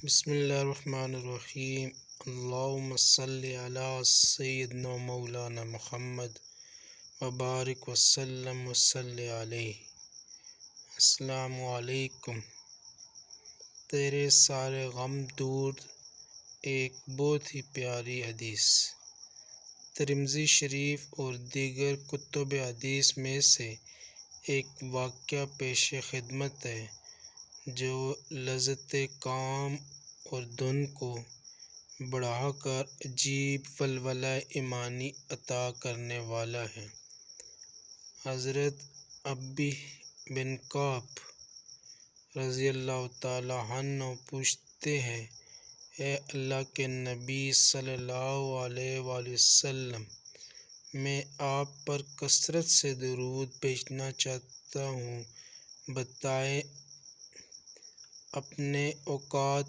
بسم اللہ الرحمن الرحیم۔ اللہم صلی علی سیدنا مولانا محمد وبارک وسلم وصلی علیہ۔ السلام علیکم۔ تیرے سارے غم دور ایک بہت ہی پیاری حدیث ترمذی شریف اور دیگر کتب حدیث میں سے ایک واقعہ پیش خدمت ہے جو لذت کام اور دھن کو بڑھا کر عجیب ولولہ ایمانی عطا کرنے والا ہے۔ حضرت ابی بن کعب رضی اللہ تعالی عنہ پوچھتے ہیں، اے اللہ کے نبی صلی اللہ علیہ وآلہ وسلم، میں آپ پر کثرت سے درود بھیجنا چاہتا ہوں، بتائیں اپنے اوقات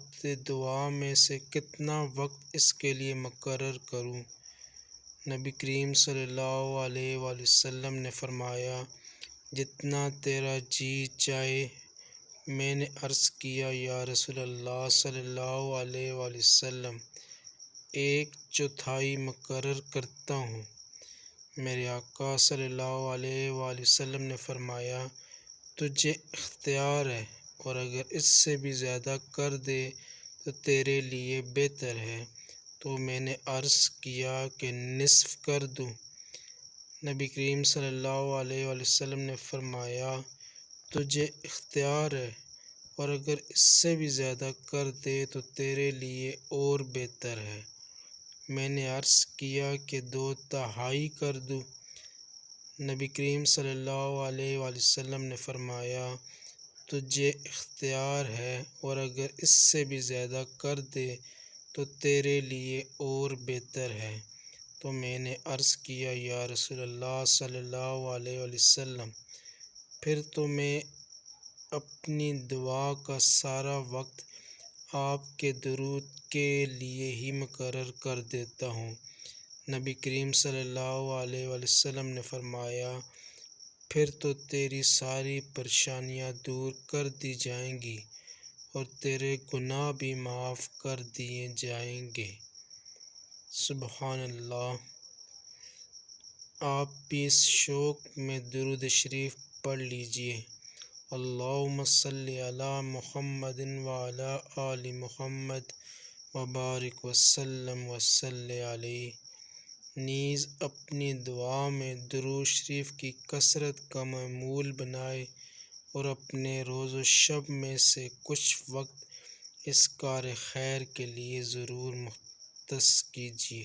دعا میں سے کتنا وقت اس کے لیے مقرر کروں؟ نبی کریم صلی اللہ علیہ وآلہ وسلم نے فرمایا، جتنا تیرا جی چاہے۔ میں نے عرض کیا، یا رسول اللہ صلی اللہ علیہ وآلہ وسلم، 1/4 مقرر کرتا ہوں۔ میرے آقا صلی اللہ علیہ وآلہ وسلم نے فرمایا، تجھے اختیار ہے، اور اگر اس سے بھی زیادہ کر دے تو تیرے لیے بہتر ہے۔ تو میں نے عرض کیا کہ نصف کر دوں؟ نبی کریم صلی اللہ علیہ وآلہ وسلم نے فرمایا، تجھے اختیار ہے، اور اگر اس سے بھی زیادہ کر دے تو تیرے لیے اور بہتر ہے۔ میں نے عرض کیا کہ 2/3 کر دوں؟ نبی کریم صلی اللہ علیہ وآلہ وسلم نے فرمایا، تجھے اختیار ہے، اور اگر اس سے بھی زیادہ کر دے تو تیرے لیے اور بہتر ہے۔ تو میں نے عرض کیا، یا رسول اللہ صلی اللہ علیہ وآلہ وسلم، پھر تو میں اپنی دعا کا سارا وقت آپ کے درود کے لیے ہی مقرر کر دیتا ہوں۔ نبی کریم صلی اللہ علیہ وآلہ وسلم نے فرمایا، پھر تو تیری ساری پریشانیاں دور کر دی جائیں گی اور تیرے گناہ بھی معاف کر دیے جائیں گے۔ سبحان اللہ۔ آپ بھی اس شوق میں درود شریف پڑھ لیجئے۔ اللہم صلی علی محمد وعلی آل محمد وبارک وسلم وصلی علیہ۔ نیز اپنی دعا میں درود شریف کی کثرت کا معمول بنائے اور اپنے روز و شب میں سے کچھ وقت اس کار خیر کے لیے ضرور مختص کیجیے۔